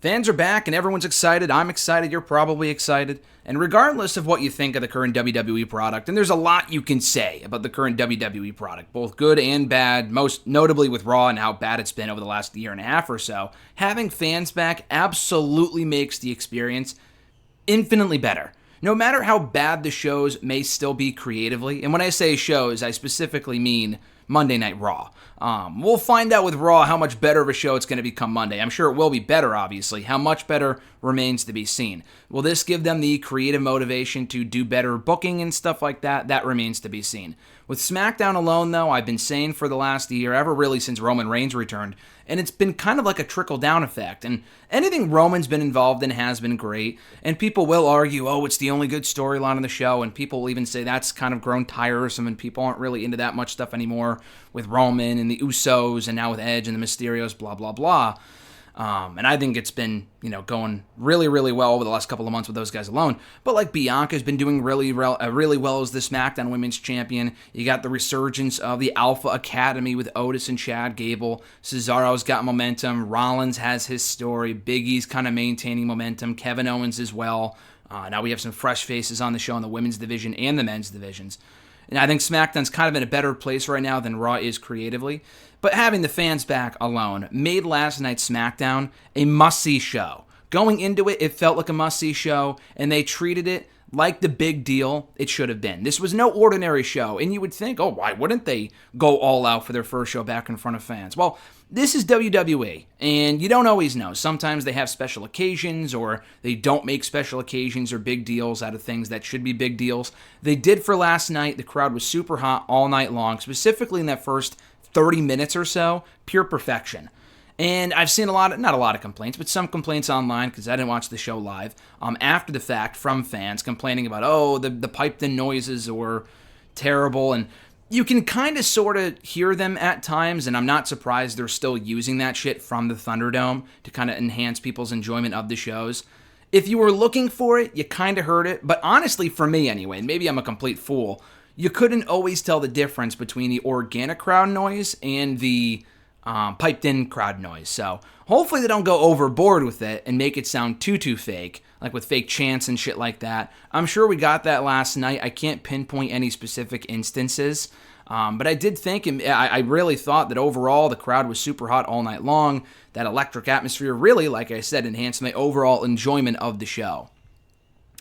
Fans are back and everyone's excited. I'm excited. You're probably excited. And regardless of what you think of the current WWE product, and there's a lot you can say about the current WWE product, both good and bad, most notably with Raw and how bad it's been over the last year and a half or so, having fans back absolutely makes the experience infinitely better. No matter how bad the shows may still be creatively, and when I say shows, I specifically mean Monday Night Raw. We'll find out with Raw how much better of a show it's going to become Monday. I'm sure it will be better, obviously. How much better remains to be seen. Will this give them the creative motivation to do better booking and stuff like that? That remains to be seen. With SmackDown alone, though, I've been saying for the last year, ever really since Roman Reigns returned, and it's been kind of like a trickle-down effect. And anything Roman's been involved in has been great. And people will argue, oh, it's the only good storyline on the show. And people will even say that's kind of grown tiresome and people aren't really into that much stuff anymore with Roman and the Usos and now with Edge and the Mysterios, blah, blah, blah. And I think it's been, going really, really well over the last couple of months with those guys alone. But like Bianca's been doing really well as the SmackDown Women's Champion. You got the resurgence of the Alpha Academy with Otis and Chad Gable. Cesaro's got momentum. Rollins has his story. Big E's kind of maintaining momentum. Kevin Owens as well. Now we have some fresh faces on the show in the women's division and the men's divisions. And I think SmackDown's kind of in a better place right now than Raw is creatively. But having the fans back alone made last night's SmackDown a must-see show. Going into it, it felt like a must-see show, and they treated it like the big deal it should have been. This was no ordinary show, and you would think, oh, why wouldn't they go all out for their first show back in front of fans? Well, this is WWE, and you don't always know. Sometimes they have special occasions, or they don't make special occasions or big deals out of things that should be big deals. They did for last night. The crowd was super hot all night long, specifically in that first 30 minutes or so, pure perfection. And I've seen not a lot of complaints, but some complaints online, because I didn't watch the show live, after the fact from fans complaining about, the piped-in noises were terrible, and you can kind of sort of hear them at times, and I'm not surprised they're still using that shit from the Thunderdome to kind of enhance people's enjoyment of the shows. If you were looking for it, you kind of heard it, but honestly, for me anyway, and maybe I'm a complete fool, you couldn't always tell the difference between the organic crowd noise and the piped-in crowd noise. So hopefully they don't go overboard with it and make it sound too fake, like with fake chants and shit like that. I'm sure we got that last night. I can't pinpoint any specific instances, but I did think, and I really thought that overall the crowd was super hot all night long. That electric atmosphere really, like I said, enhanced my overall enjoyment of the show.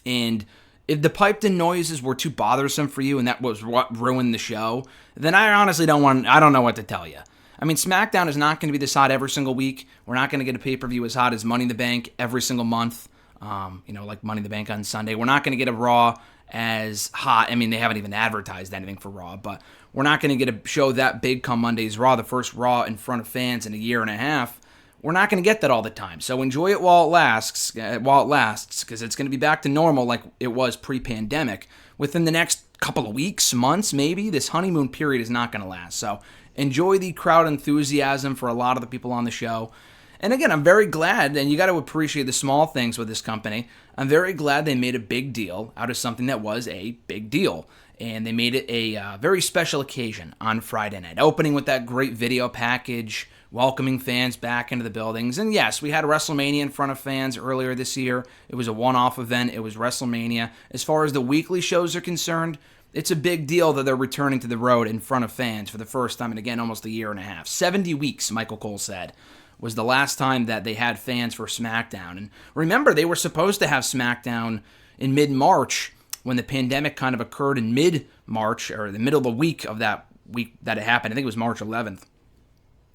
And if the piped-in noises were too bothersome for you and that was what ruined the show, then I honestly I don't know what to tell you. I mean, SmackDown is not going to be this hot every single week. We're not going to get a pay-per-view as hot as Money in the Bank every single month, like Money in the Bank on Sunday. We're not going to get a Raw as hot. I mean, they haven't even advertised anything for Raw, but we're not going to get a show that big come Monday's Raw, the first Raw in front of fans in a year and a half. We're not going to get that all the time, so enjoy it while it lasts, because it's going to be back to normal like it was pre-pandemic. Within the next couple of weeks, months, maybe, this honeymoon period is not going to last. So enjoy the crowd enthusiasm for a lot of the people on the show. And again, I'm very glad, and you got to appreciate the small things with this company. I'm very glad they made a big deal out of something that was a big deal. And they made it a very special occasion on Friday night, opening with that great video package, welcoming fans back into the buildings. And yes, we had WrestleMania in front of fans earlier this year. It was a one-off event. It was WrestleMania. As far as the weekly shows are concerned, it's a big deal that they're returning to the road in front of fans for the first time in, again, almost a year and a half. 70 weeks, Michael Cole said, was the last time that they had fans for SmackDown. And remember, they were supposed to have SmackDown in mid-March when the pandemic kind of occurred in mid-March, or the middle of the week of that week that it happened. I think it was March 11th.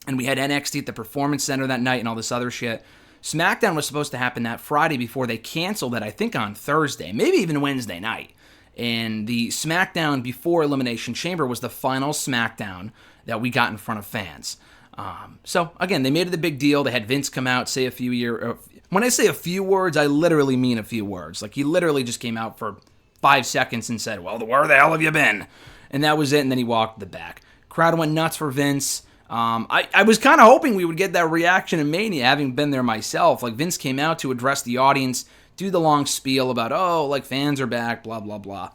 And we had NXT at the Performance Center that night and all this other shit. SmackDown was supposed to happen that Friday before they canceled it, I think on Thursday, maybe even Wednesday night. And the SmackDown before Elimination Chamber was the final SmackDown that we got in front of fans. So, again, they made it a big deal. They had Vince come out, say a few when I say a few words, I literally mean a few words. Like, he literally just came out for 5 seconds and said, well, where the hell have you been? And that was it, and then he walked the back. Crowd went nuts for Vince. I was kind of hoping we would get that reaction in Mania, having been there myself. Like, Vince came out to address the audience, do the long spiel about, fans are back, blah, blah, blah.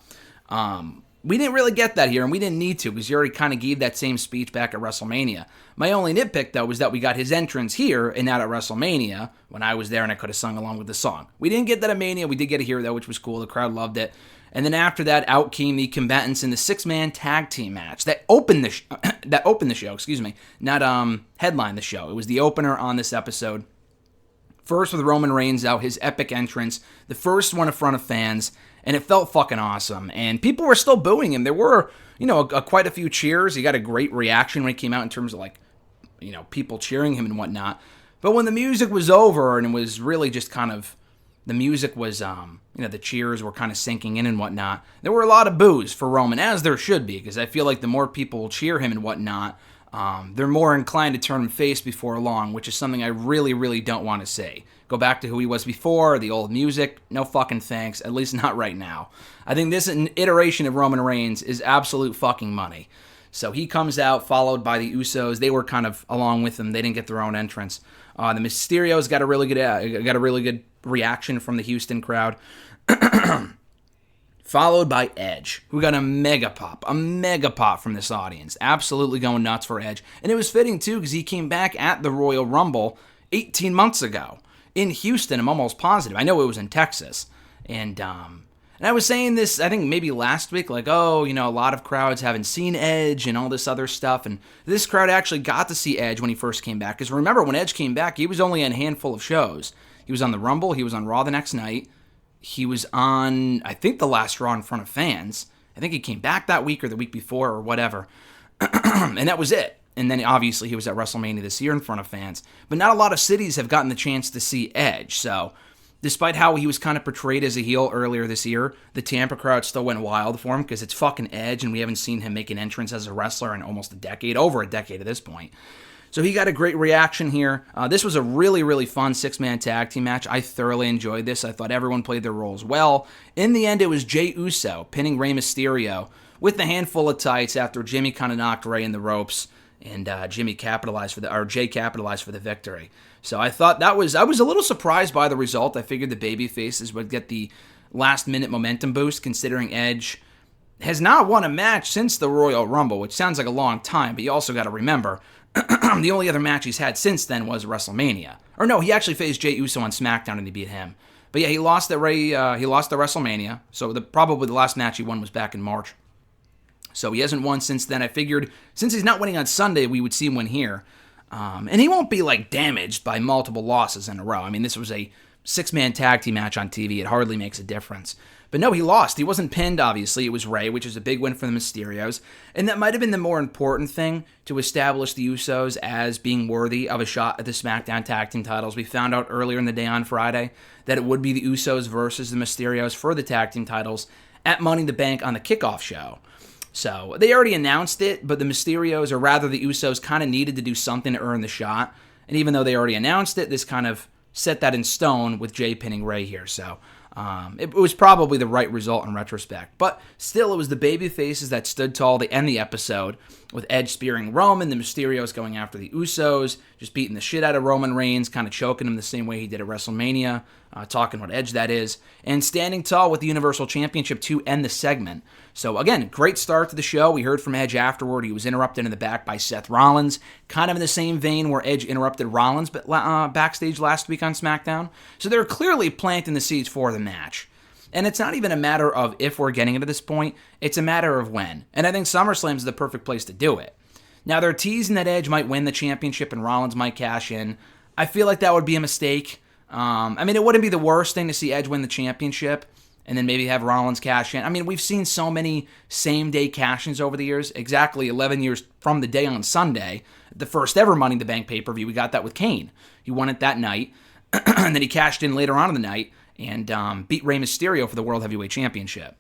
We didn't really get that here, and we didn't need to because he already kind of gave that same speech back at WrestleMania. My only nitpick, though, was that we got his entrance here and not at WrestleMania when I was there and I could have sung along with the song. We didn't get that at Mania. We did get it here, though, which was cool. The crowd loved it. And then after that, out came the combatants in the six-man tag team match that opened the show. Not headlined the show. It was the opener on this episode. First with Roman Reigns out, his epic entrance, the first one in front of fans, and it felt fucking awesome. And people were still booing him. There were, quite a few cheers. He got a great reaction when he came out in terms of people cheering him and whatnot. But when the music was over and it was really just kind of, the music was, the cheers were kind of sinking in and whatnot, there were a lot of boos for Roman, as there should be, because I feel like the more people cheer him and whatnot, they're more inclined to turn him face before long, which is something I really, really don't want to see. Go back to who he was before, the old music, no fucking thanks, at least not right now. I think this iteration of Roman Reigns is absolute fucking money. So he comes out, followed by the Usos. They were kind of along with him. They didn't get their own entrance. The Mysterios got a really good reaction from the Houston crowd. Followed by Edge, who got a mega pop from this audience. Absolutely going nuts for Edge. And it was fitting, too, because he came back at the Royal Rumble 18 months ago in Houston. I'm almost positive. I know it was in Texas. And I was saying this, I think maybe last week, a lot of crowds haven't seen Edge and all this other stuff. And this crowd actually got to see Edge when he first came back. Because remember, when Edge came back, he was only in a handful of shows. He was on the Rumble. He was on Raw the next night. He was on, I think, the last Raw in front of fans. I think he came back that week or the week before or whatever. And that was it. And then, obviously, he was at WrestleMania this year in front of fans. But not a lot of cities have gotten the chance to see Edge. So, despite how he was kind of portrayed as a heel earlier this year, the Tampa crowd still went wild for him because it's fucking Edge, and we haven't seen him make an entrance as a wrestler in almost over a decade at this point. So he got a great reaction here. This was a really, really fun six-man tag team match. I thoroughly enjoyed this. I thought everyone played their roles well. In the end, it was Jey Uso pinning Rey Mysterio with a handful of tights after Jimmy kind of knocked Rey in the ropes, and Jey capitalized for the victory. So I thought I was a little surprised by the result. I figured the baby faces would get the last-minute momentum boost, considering Edge has not won a match since the Royal Rumble, which sounds like a long time, but you also got to remember, the only other match he's had since then was WrestleMania. Or no, he actually faced Jey Uso on SmackDown and he beat him. But yeah, he lost at WrestleMania, so probably the last match he won was back in March. So he hasn't won since then. I figured, since he's not winning on Sunday, we would see him win here. And he won't be, damaged by multiple losses in a row. I mean, this was a six-man tag team match on TV. It hardly makes a difference. But no, he lost. He wasn't pinned, obviously. It was Rey, which is a big win for the Mysterios. And that might have been the more important thing to establish the Usos as being worthy of a shot at the SmackDown tag team titles. We found out earlier in the day on Friday that it would be the Usos versus the Mysterios for the tag team titles at Money in the Bank on the kickoff show. So they already announced it, but the Mysterios, or rather the Usos, kind of needed to do something to earn the shot. And even though they already announced it, this kind of set that in stone with Jey pinning Rey here. So it was probably the right result in retrospect. But still, it was the baby faces that stood tall to end the episode, with Edge spearing Roman, the Mysterios going after the Usos, just beating the shit out of Roman Reigns, kind of choking him the same way he did at WrestleMania, talking what Edge that is, and standing tall with the Universal Championship to end the segment. So again, great start to the show. We heard from Edge afterward. He was interrupted in the back by Seth Rollins, kind of in the same vein where Edge interrupted Rollins backstage last week on SmackDown. So they're clearly planting the seeds for the match. And it's not even a matter of if we're getting it to this point, it's a matter of when. And I think SummerSlam is the perfect place to do it. Now, they're teasing that Edge might win the championship and Rollins might cash in. I feel like that would be a mistake. It wouldn't be the worst thing to see Edge win the championship and then maybe have Rollins cash in. We've seen so many same-day cash-ins over the years. Exactly 11 years from the day on Sunday, the first ever Money in the Bank pay-per-view, we got that with Kane. He won it that night, and then he cashed in later on in the night and beat Rey Mysterio for the World Heavyweight Championship.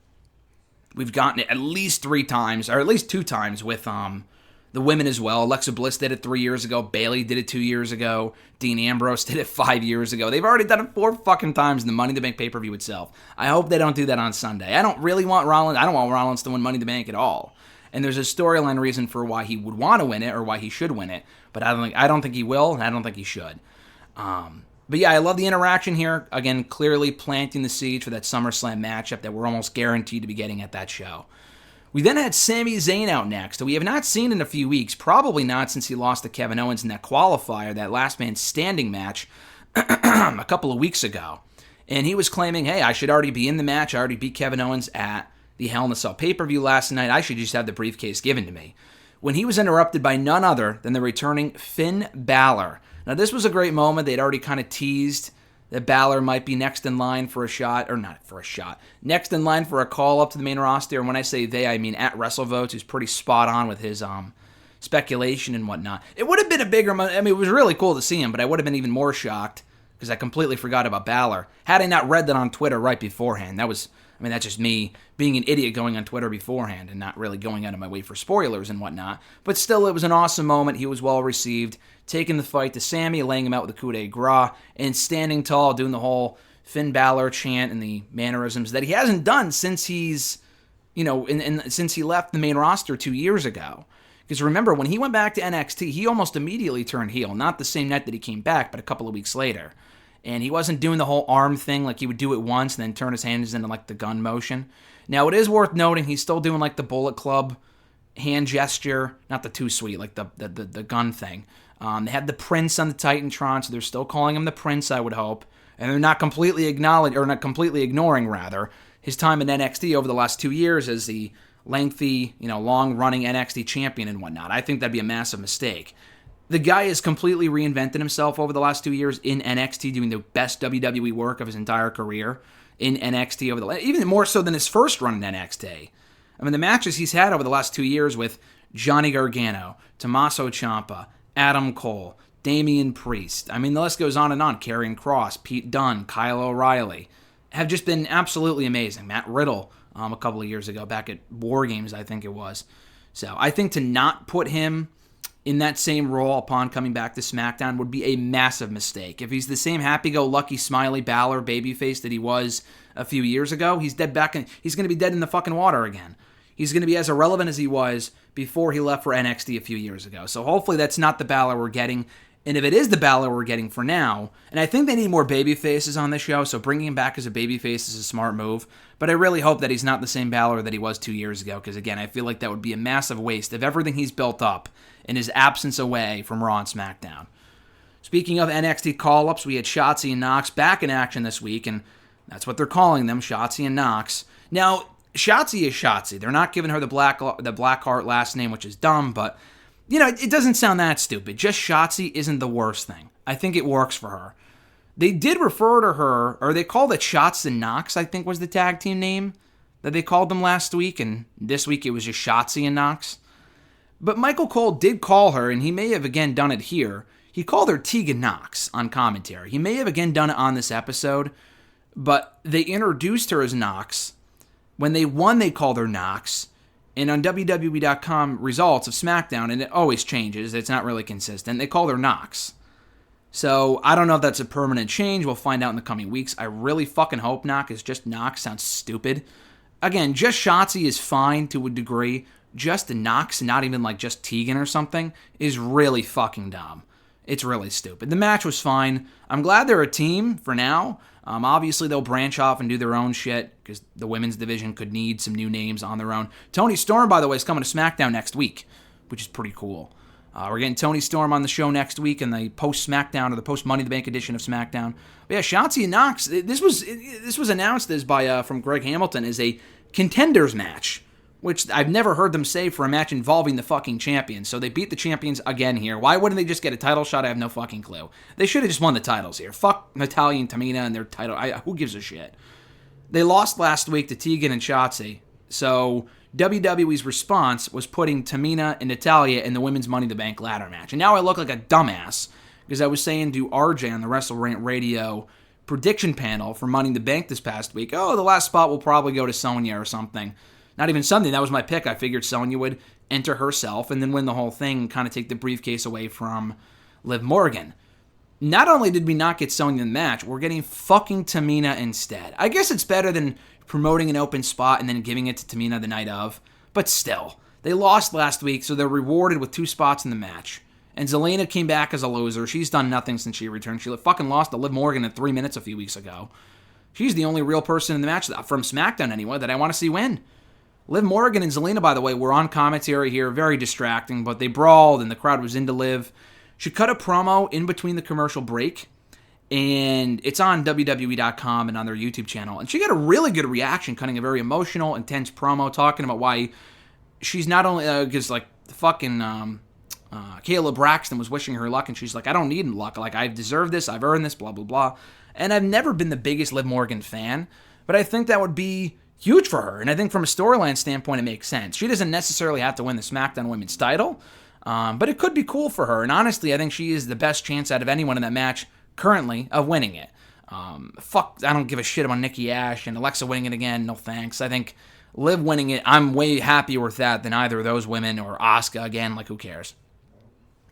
We've gotten it at least 3 times, or at least 2 times with the women as well. Alexa Bliss did it 3 years ago. Bayley did it 2 years ago. Dean Ambrose did it 5 years ago. They've already done it 4 fucking times in the Money in the Bank pay-per-view itself. I hope they don't do that on Sunday. I don't want Rollins to win Money in the Bank at all. And there's a storyline reason for why he would want to win it or why he should win it. But I don't think he will, and I don't think he should. But yeah, I love the interaction here. Again, clearly planting the seeds for that SummerSlam matchup that we're almost guaranteed to be getting at that show. We then had Sami Zayn out next, who we have not seen in a few weeks, probably not since he lost to Kevin Owens in that qualifier, that last man standing match a couple of weeks ago. And he was claiming, hey, I should already be in the match. I already beat Kevin Owens at the Hell in a Cell pay-per-view last night. I should just have the briefcase given to me. When he was interrupted by none other than the returning Finn Balor. Now, this was a great moment. They'd already kind of teased that Balor might be next in line for a shot, or not for a shot, next in line for a call up to the main roster. And when I say they, I mean at WrestleVotes, who's pretty spot on with his speculation and whatnot. It would have been a bigger, I mean, it was really cool to see him, but I would have been even more shocked because I completely forgot about Balor had I not read that on Twitter right beforehand. That's just me being an idiot going on Twitter beforehand and not really going out of my way for spoilers and whatnot. But still, it was an awesome moment. He was well received, taking the fight to Sami, laying him out with a coup de grace, and standing tall, doing the whole Finn Balor chant and the mannerisms that he hasn't done since he's, since he left the main roster 2 years ago. Because remember, when he went back to NXT, he almost immediately turned heel. Not the same night that he came back, but a couple of weeks later. And he wasn't doing the whole arm thing, like he would do it once and then turn his hands into like the gun motion. Now, it is worth noting he's still doing like the Bullet Club hand gesture, not the too sweet, like the gun thing. They had the Prince on the Titantron, so they're still calling him the Prince, I would hope. And they're not completely ignoring his time in NXT over the last 2 years as the lengthy, long-running NXT champion and whatnot. I think that'd be a massive mistake. The guy has completely reinvented himself over the last 2 years in NXT, doing the best WWE work of his entire career in NXT, even more so than his first run in NXT. I mean, the matches he's had over the last 2 years with Johnny Gargano, Tommaso Ciampa, Adam Cole, Damian Priest. I mean, the list goes on and on. Karrion Kross, Pete Dunne, Kyle O'Reilly have just been absolutely amazing. Matt Riddle a couple of years ago, back at War Games, I think it was. So I think to not put him in that same role upon coming back to SmackDown would be a massive mistake. If he's the same happy-go-lucky, smiley Balor babyface that he was a few years ago, he's going to be dead in the fucking water again. He's going to be as irrelevant as he was before he left for NXT a few years ago. So hopefully that's not the Balor we're getting. And if it is the Balor we're getting for now, and I think they need more baby faces on this show, so bringing him back as a baby face is a smart move. But I really hope that he's not the same Balor that he was 2 years ago, because again, I feel like that would be a massive waste of everything he's built up in his absence away from Raw and SmackDown. Speaking of NXT call-ups, we had Shotzi and Nox back in action this week, and that's what they're calling them, Shotzi and Nox. Now, Shotzi is Shotzi. They're not giving her the Blackheart last name, which is dumb, but it doesn't sound that stupid. Just Shotzi isn't the worst thing. I think it works for her. They did refer to her, or they called it Shots and Nox, I think was the tag team name that they called them last week, and this week it was just Shotzi and Nox. But Michael Cole did call her, and he may have again done it here. He called her Tegan Nox on commentary. He may have again done it on this episode, but they introduced her as Nox. When they won, they called her Nox. And on WWE.com results of SmackDown, and it always changes, it's not really consistent, they called her Nox. So I don't know if that's a permanent change. We'll find out in the coming weeks. I really fucking hope not, because just Nox sounds stupid. Again, just Shotzi is fine to a degree. Just Nox, not even like just Tegan or something, is really fucking dumb. It's really stupid. The match was fine. I'm glad they're a team for now. Obviously, they'll branch off and do their own shit because the women's division could need some new names on their own. Toni Storm, by the way, is coming to SmackDown next week, which is pretty cool. We're getting Toni Storm on the show next week in the post-SmackDown or the post-Money in the Bank edition of SmackDown. But yeah, Shotzi and Nox, this was announced as from Greg Hamilton as a contenders match, which I've never heard them say for a match involving the fucking champions. So they beat the champions again here. Why wouldn't they just get a title shot? I have no fucking clue. They should have just won the titles here. Fuck Natalya and Tamina and their title. Who gives a shit? They lost last week to Tegan and Shotzi. So WWE's response was putting Tamina and Natalya in the Women's Money in the Bank ladder match. And now I look like a dumbass because I was saying to RJ on the Wrestle Rant Radio prediction panel for Money in the Bank this past week, the last spot will probably go to Sonya or something. Not even something. That was my pick. I figured Sonya would enter herself and then win the whole thing and kind of take the briefcase away from Liv Morgan. Not only did we not get Sonya in the match, we're getting fucking Tamina instead. I guess it's better than promoting an open spot and then giving it to Tamina the night of. But still, they lost last week, so they're rewarded with 2 spots in the match. And Zelina came back as a loser. She's done nothing since she returned. She fucking lost to Liv Morgan in 3 minutes a few weeks ago. She's the only real person in the match, from SmackDown anyway, that I want to see win. Liv Morgan and Zelina, by the way, were on commentary here, very distracting, but they brawled and the crowd was into Liv. She cut a promo in between the commercial break, and it's on WWE.com and on their YouTube channel. And she got a really good reaction, cutting a very emotional, intense promo, talking about why she's not only, because like fucking Kayla Braxton was wishing her luck, and she's like, I don't need luck. Like, I've deserved this, I've earned this, blah, blah, blah. And I've never been the biggest Liv Morgan fan, but I think that would be huge for her. And I think from a storyline standpoint, it makes sense. She doesn't necessarily have to win the SmackDown Women's title, but it could be cool for her. And honestly, I think she is the best chance out of anyone in that match currently of winning it. I don't give a shit about Nikki Ash and Alexa winning it again. No thanks. I think Liv winning it, I'm way happier with that than either of those women or Asuka again. Like, who cares?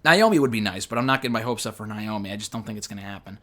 Naomi would be nice, but I'm not getting my hopes up for Naomi. I just don't think it's going to happen.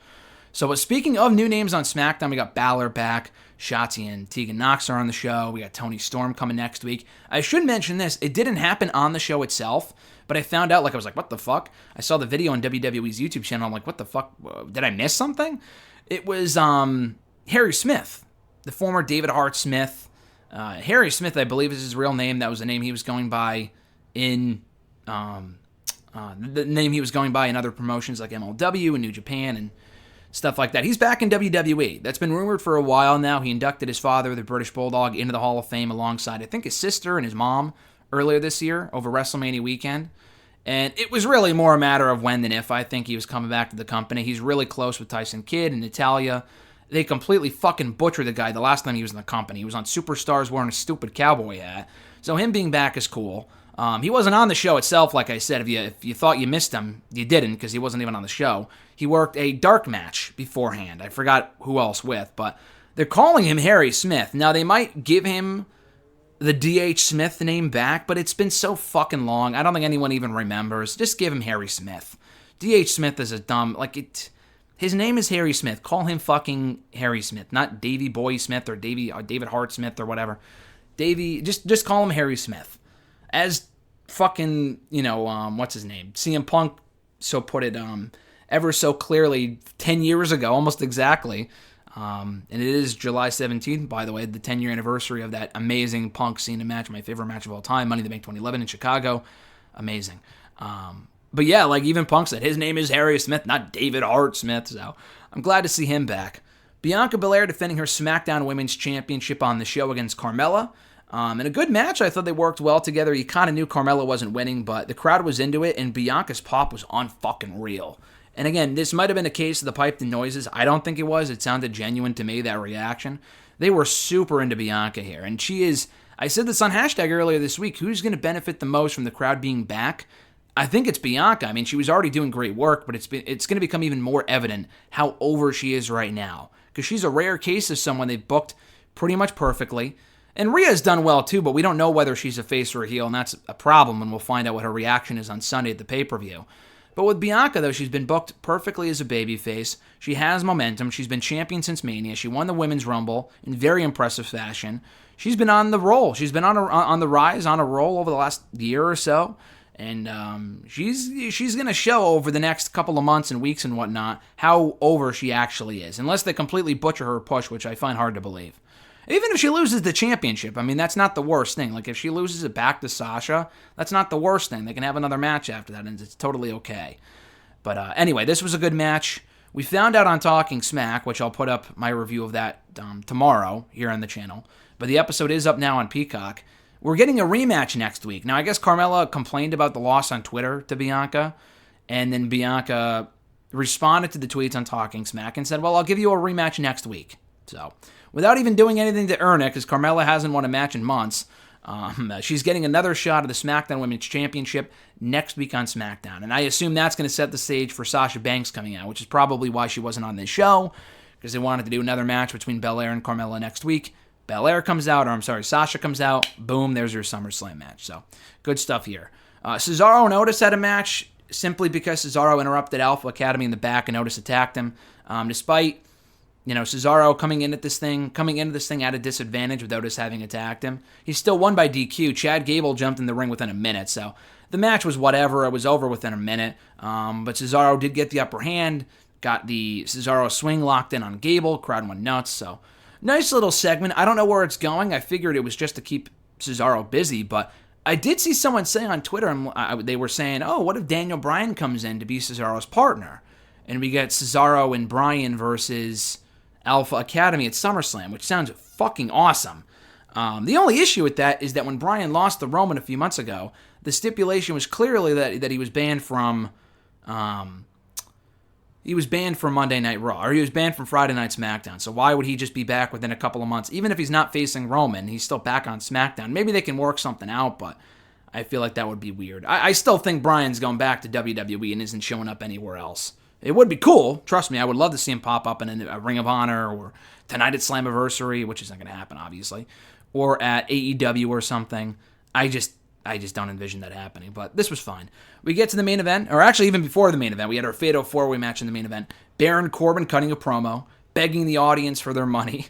So, but speaking of new names on SmackDown, we got Balor back. Shotzi and Tegan Nox are on the show. We got Toni Storm coming next week. I should mention this. It didn't happen on the show itself, but I found out, I was like, what the fuck? I saw the video on WWE's YouTube channel. I'm like, what the fuck? Did I miss something? It was Harry Smith, the former David Hart Smith. Harry Smith, I believe, is his real name. That was the name he was going by in the name he was going by in other promotions like MLW and New Japan and stuff like that. He's back in WWE. That's been rumored for a while now. He inducted his father, the British Bulldog, into the Hall of Fame alongside, I think, his sister and his mom earlier this year over WrestleMania weekend. And it was really more a matter of when than if. I think he was coming back to the company. He's really close with Tyson Kidd and Natalya. They completely fucking butchered the guy the last time he was in the company. He was on Superstars wearing a stupid cowboy hat. So him being back is cool. He wasn't on the show itself, like I said. If you thought you missed him, you didn't, because he wasn't even on the show. He worked a dark match beforehand. I forgot who else with, but they're calling him Harry Smith. Now, they might give him the D.H. Smith name back, but it's been so fucking long. I don't think anyone even remembers. Just give him Harry Smith. D.H. Smith is a dumb, his name is Harry Smith. Call him fucking Harry Smith, not Davey Boy Smith or David Hart Smith or whatever. Just call him Harry Smith. As fucking, what's his name? CM Punk so put it ever so clearly 10 years ago, almost exactly. And it is July 17th, by the way, the 10-year anniversary of that amazing Punk Cena match, my favorite match of all time, Money in the Bank 2011 in Chicago. Amazing. But yeah, even Punk said, his name is Harry Smith, not David Hart Smith, so I'm glad to see him back. Bianca Belair defending her SmackDown Women's Championship on the show against Carmella. And a good match. I thought they worked well together. You kind of knew Carmella wasn't winning, but the crowd was into it, and Bianca's pop was unfucking-real. And again, this might have been a case of the piped in noises. I don't think it was. It sounded genuine to me, that reaction. They were super into Bianca here, and she is, I said this on hashtag earlier this week, who's going to benefit the most from the crowd being back? I think it's Bianca. I mean, she was already doing great work, but it's going to become even more evident how over she is right now, because she's a rare case of someone they've booked pretty much perfectly. And Rhea's done well too, but we don't know whether she's a face or a heel, and that's a problem, and we'll find out what her reaction is on Sunday at the pay-per-view. But with Bianca, though, she's been booked perfectly as a babyface. She has momentum. She's been champion since Mania. She won the Women's Rumble in very impressive fashion. She's been on the roll. She's been on the rise, on a roll over the last year or so. And she's going to show over the next couple of months and weeks and whatnot how over she actually is, unless they completely butcher her push, which I find hard to believe. Even if she loses the championship, I mean, that's not the worst thing. If she loses it back to Sasha, that's not the worst thing. They can have another match after that, and it's totally okay. But anyway, this was a good match. We found out on Talking Smack, which I'll put up my review of that tomorrow here on the channel. But the episode is up now on Peacock. We're getting a rematch next week. Now, I guess Carmella complained about the loss on Twitter to Bianca, and then Bianca responded to the tweets on Talking Smack and said, well, I'll give you a rematch next week. So, without even doing anything to earn it, because Carmella hasn't won a match in months, she's getting another shot of the SmackDown Women's Championship next week on SmackDown. And I assume that's going to set the stage for Sasha Banks coming out, which is probably why she wasn't on this show, because they wanted to do another match between Belair and Carmella next week. Sasha comes out, boom, there's your SummerSlam match. So, good stuff here. Cesaro and Otis had a match simply because Cesaro interrupted Alpha Academy in the back and Otis attacked him. Despite Cesaro coming into this thing at a disadvantage with Otis having attacked him, he still won by DQ. Chad Gable jumped in the ring within a minute, so the match was whatever. It was over within a minute, but Cesaro did get the upper hand, got the Cesaro swing locked in on Gable, crowd went nuts, so nice little segment. I don't know where it's going. I figured it was just to keep Cesaro busy, but I did see someone say on Twitter, they were saying, oh, what if Daniel Bryan comes in to be Cesaro's partner? And we get Cesaro and Bryan versus Alpha Academy at SummerSlam, which sounds fucking awesome. The only issue with that is that when Bryan lost to Roman a few months ago, the stipulation was clearly that he was banned from Monday Night Raw, or he was banned from Friday Night SmackDown. So why would he just be back within a couple of months? Even if he's not facing Roman, he's still back on SmackDown. Maybe they can work something out, but I feel like that would be weird. I still think Bryan's going back to WWE and isn't showing up anywhere else. It would be cool. Trust me, I would love to see him pop up in a Ring of Honor or tonight at Slammiversary, which isn't going to happen, obviously, or at AEW or something. I just don't envision that happening, but this was fine. We get to the main event, or actually even before the main event, we had our Fatal 4-Way match in the main event. Baron Corbin cutting a promo, begging the audience for their money.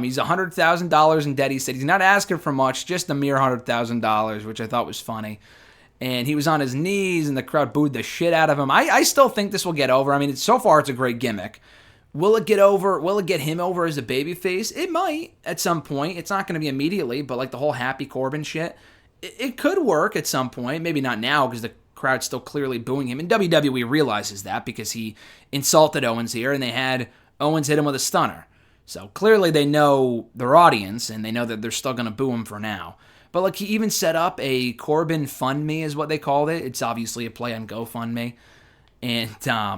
He's $100,000 in debt. He said he's not asking for much, just a mere $100,000, which I thought was funny. And he was on his knees, and the crowd booed the shit out of him. I still think this will get over. I mean, so far it's a great gimmick. Will it get over? Will it get him over as a babyface? It might at some point. It's not going to be immediately, but like the whole Happy Corbin shit, it could work at some point. Maybe not now because the crowd's still clearly booing him. And WWE realizes that because he insulted Owens here, and they had Owens hit him with a stunner. So clearly they know their audience, and they know that they're still going to boo him for now. But like he even set up a Corbin Fund Me is what they called it. It's obviously a play on GoFundMe, and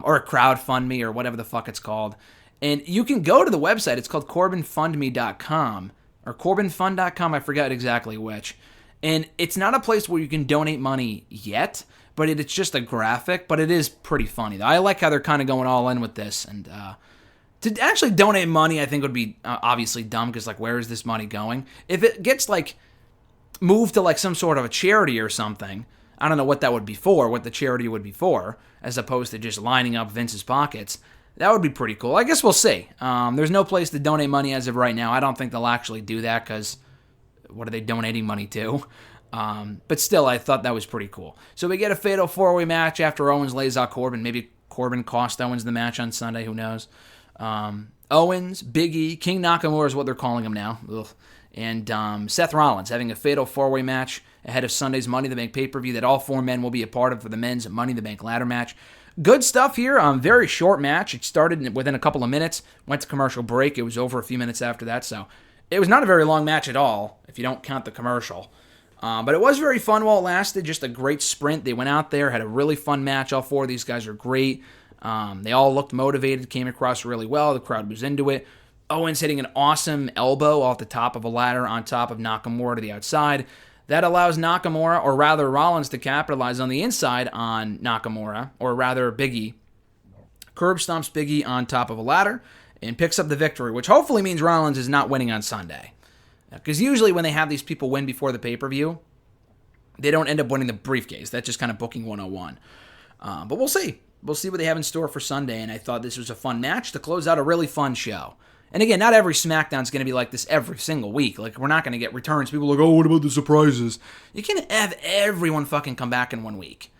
or a crowdfund or whatever the fuck it's called. And you can go to the website. It's called CorbinFundMe.com or CorbinFund.com. I forget exactly which. And it's not a place where you can donate money yet, but it's just a graphic. But it is pretty funny, though. I like how they're kind of going all in with this. And to actually donate money, I think would be obviously dumb because like, where is this money going? If it gets like moved to like some sort of a charity or something, I don't know what that would be for, what the charity would be for, as opposed to just lining up Vince's pockets. That would be pretty cool. I guess we'll see. There's no place to donate money as of right now. I don't think they'll actually do that because what are they donating money to? But still, I thought that was pretty cool. So we get a Fatal 4-Way match after Owens lays out Corbin. Maybe Corbin cost Owens the match on Sunday. Who knows? Owens, Big E, King Nakamura is what they're calling him now. Ugh. And Seth Rollins having a Fatal 4-Way match ahead of Sunday's Money in the Bank pay-per-view that all four men will be a part of for the men's Money in the Bank ladder match. Good stuff here. Very short match. It started within a couple of minutes, went to commercial break. It was over a few minutes after that, so it was not a very long match at all, if you don't count the commercial. But it was very fun while it lasted. Just a great sprint. They went out there, had a really fun match. All four of these guys are great. They all looked motivated, came across really well. The crowd was into it. Owens hitting an awesome elbow off the top of a ladder on top of Nakamura to the outside. That allows Nakamura, or rather Rollins, to capitalize on the inside on Nakamura, or rather Big E. Curb stomps Big E on top of a ladder and picks up the victory, which hopefully means Rollins is not winning on Sunday. Because usually when they have these people win before the pay-per-view, they don't end up winning the briefcase. That's just kind of booking 101. But we'll see. We'll see what they have in store for Sunday, and I thought this was a fun match to close out a really fun show. And again, not every SmackDown is going to be like this every single week. Like, we're not going to get returns. People are like, oh, what about the surprises? You can't have everyone fucking come back in 1 week.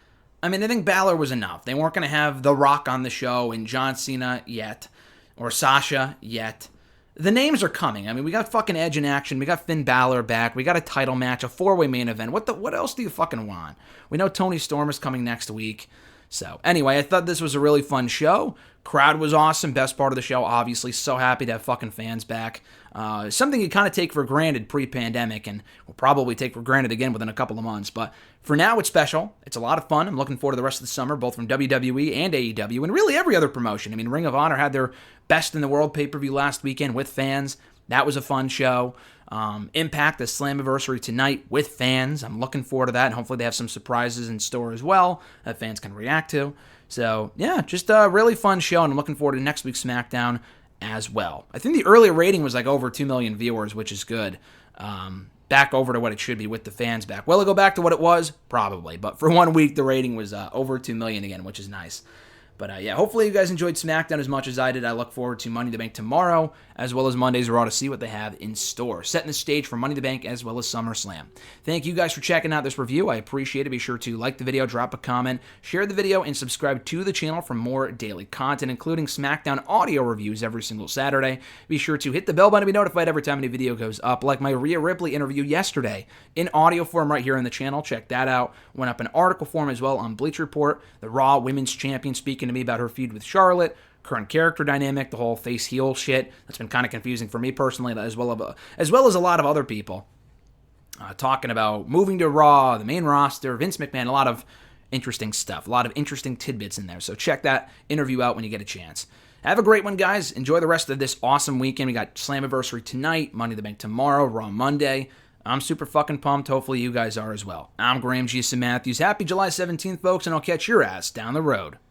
I mean, I think Balor was enough. They weren't going to have The Rock on the show and John Cena yet, or Sasha yet. The names are coming. I mean, we got fucking Edge in action. We got Finn Balor back. We got a title match, a 4-way main event. What else do you fucking want? We know Tony Storm is coming next week. So, anyway, I thought this was a really fun show. Crowd was awesome. Best part of the show, obviously. So happy to have fucking fans back. Something you kind of take for granted pre-pandemic, and we'll probably take for granted again within a couple of months. But for now, it's special. It's a lot of fun. I'm looking forward to the rest of the summer, both from WWE and AEW, and really every other promotion. I mean, Ring of Honor had their Best in the World pay-per-view last weekend with fans. That was a fun show. Impact, the Slammiversary tonight with fans. I'm looking forward to that, and hopefully they have some surprises in store as well that fans can react to. So, yeah, just a really fun show, and I'm looking forward to next week's SmackDown as well. I think the earlier rating was like over 2 million viewers, which is good. Back over to what it should be with the fans back. Will it go back to what it was? Probably. But for 1 week, the rating was over 2 million again, which is nice. But yeah, hopefully you guys enjoyed SmackDown as much as I did. I look forward to Money in the Bank tomorrow, as well as Monday's Raw to see what they have in store. Setting the stage for Money in the Bank as well as SummerSlam. Thank you guys for checking out this review. I appreciate it. Be sure to like the video, drop a comment, share the video, and subscribe to the channel for more daily content, including SmackDown audio reviews every single Saturday. Be sure to hit the bell button to be notified every time a new video goes up, like my Rhea Ripley interview yesterday in audio form right here on the channel. Check that out. Went up in article form as well on Bleacher Report. The Raw Women's Champion speaking to me about her feud with Charlotte, current character dynamic, the whole face-heel shit. That's been kind of confusing for me personally, as well as a lot of other people. Talking about moving to Raw, the main roster, Vince McMahon, a lot of interesting stuff, a lot of interesting tidbits in there. So check that interview out when you get a chance. Have a great one, guys. Enjoy the rest of this awesome weekend. We got Slammiversary tonight, Money in the Bank tomorrow, Raw Monday. I'm super fucking pumped. Hopefully you guys are as well. I'm Graham G. Matthews. Happy July 17th, folks, and I'll catch your ass down the road.